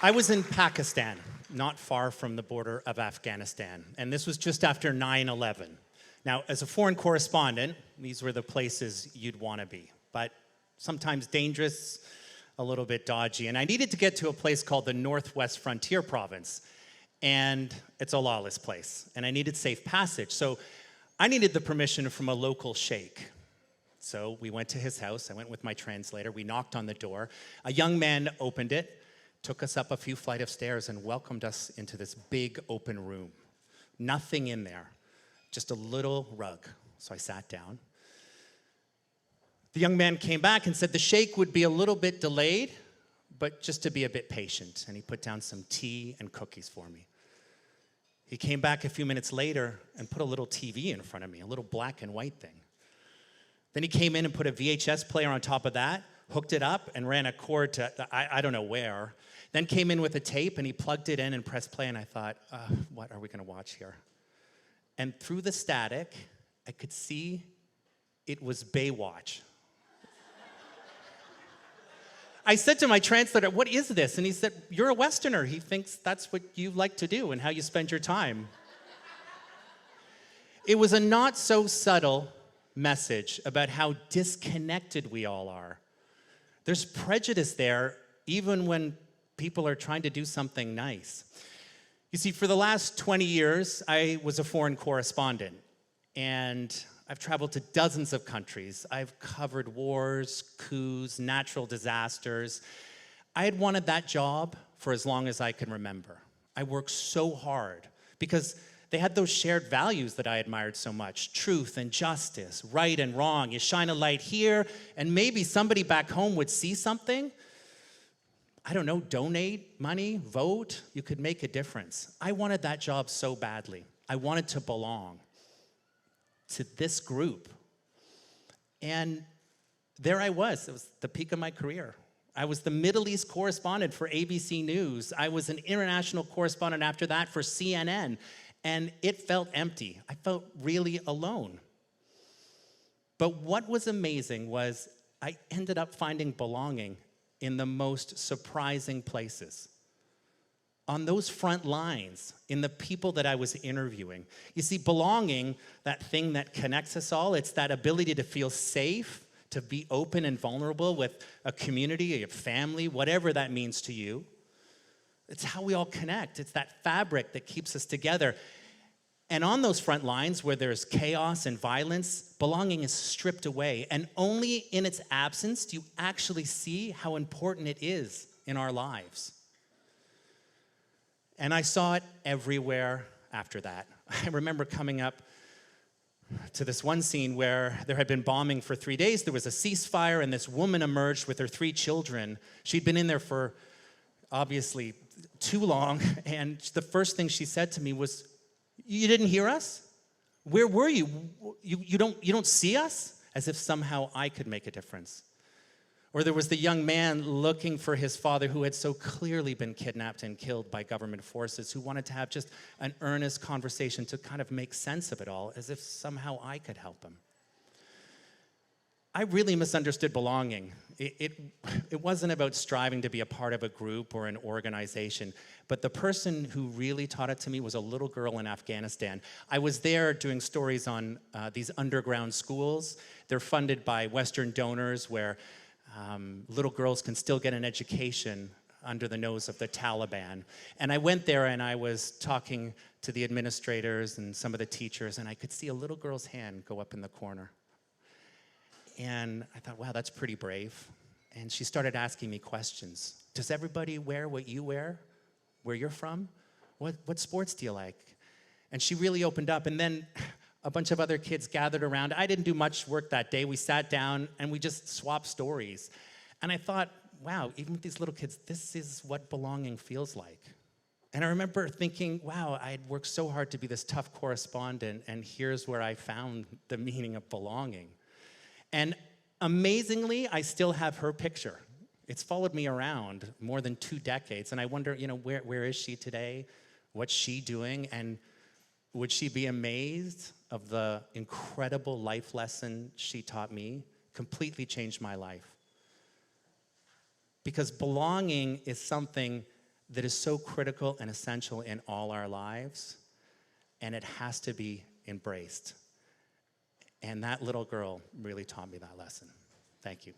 I was in Pakistan, not far from the border of Afghanistan, and this was just after 9/11. Now, as a foreign correspondent, these were the places you'd want to be, but sometimes dangerous, a little bit dodgy, and I needed to get to a place called the Northwest Frontier Province, and it's a lawless place, and I needed safe passage, so I needed the permission from a local sheikh. So we went to his house. I went with my translator. We knocked on the door. A young man opened it, took us up a few flights of stairs, and welcomed us into this big open room. Nothing in there, just a little rug. So I sat down. The young man came back and said the sheikh would be a little bit delayed, but just to be a bit patient. And he put down some tea and cookies for me. He came back a few minutes later and put a little TV in front of me, a little black and white thing. Then he came in and put a VHS player on top of that, hooked it up, and ran a cord to I don't know where. Then came in with a tape, and he plugged it in and pressed play, and I thought, what are we going to watch here? And through the static, I could see it was Baywatch. I said to my translator, what is this? And he said, you're a Westerner. He thinks that's what you like to do and how you spend your time. It was a not so subtle message about how disconnected we all are. There's prejudice there, even when people are trying to do something nice. You see, for the last 20 years, I was a foreign correspondent, and I've traveled to dozens of countries. I've covered wars, coups, natural disasters. I had wanted that job for as long as I can remember. I worked so hard because they had those shared values that I admired so much: truth and justice, right and wrong. You shine a light here, and maybe somebody back home would see something. I don't know, donate money, vote. You could make a difference. I wanted that job so badly. I wanted to belong to this group. And there I was. It was the peak of my career. I was the Middle East correspondent for ABC News. I was an international correspondent after that for CNN. And it felt empty. I felt really alone. But what was amazing was I ended up finding belonging in the most surprising places. On those front lines, in the people that I was interviewing. You see, belonging, that thing that connects us all, it's that ability to feel safe, to be open and vulnerable with a community, a family, whatever that means to you. It's how we all connect. It's that fabric that keeps us together. And on those front lines where there's chaos and violence, belonging is stripped away. And only in its absence do you actually see how important it is in our lives. And I saw it everywhere after that. I remember coming up to this one scene where there had been bombing for 3 days. There was a ceasefire, and this woman emerged with her 3 children. She'd been in there for obviously too long, and the first thing she said to me was, "You didn't hear us? Where were you? You don't see us?" As if somehow I could make a difference. Or there was the young man looking for his father who had so clearly been kidnapped and killed by government forces, who wanted to have just an earnest conversation to kind of make sense of it all, as if somehow I could help him. I really misunderstood belonging. It wasn't about striving to be a part of a group or an organization, but the person who really taught it to me was a little girl in Afghanistan. I was there doing stories on these underground schools. They're funded by Western donors where little girls can still get an education under the nose of the Taliban. And I went there and I was talking to the administrators and some of the teachers, and I could see a little girl's hand go up in the corner. And I thought, wow, that's pretty brave. And she started asking me questions. Does everybody wear what you wear? Where you're from? What sports do you like? And she really opened up. And then a bunch of other kids gathered around. I didn't do much work that day. We sat down and we just swapped stories. And I thought, wow, even with these little kids, this is what belonging feels like. And I remember thinking, wow, I had worked so hard to be this tough correspondent, and here's where I found the meaning of belonging. And amazingly, I still have her picture. It's followed me around more than 2 decades, and I wonder, where is she today? What's she doing? And would she be amazed of the incredible life lesson she taught me? Completely changed my life. Because belonging is something that is so critical and essential in all our lives, and it has to be embraced. And that little girl really taught me that lesson. Thank you.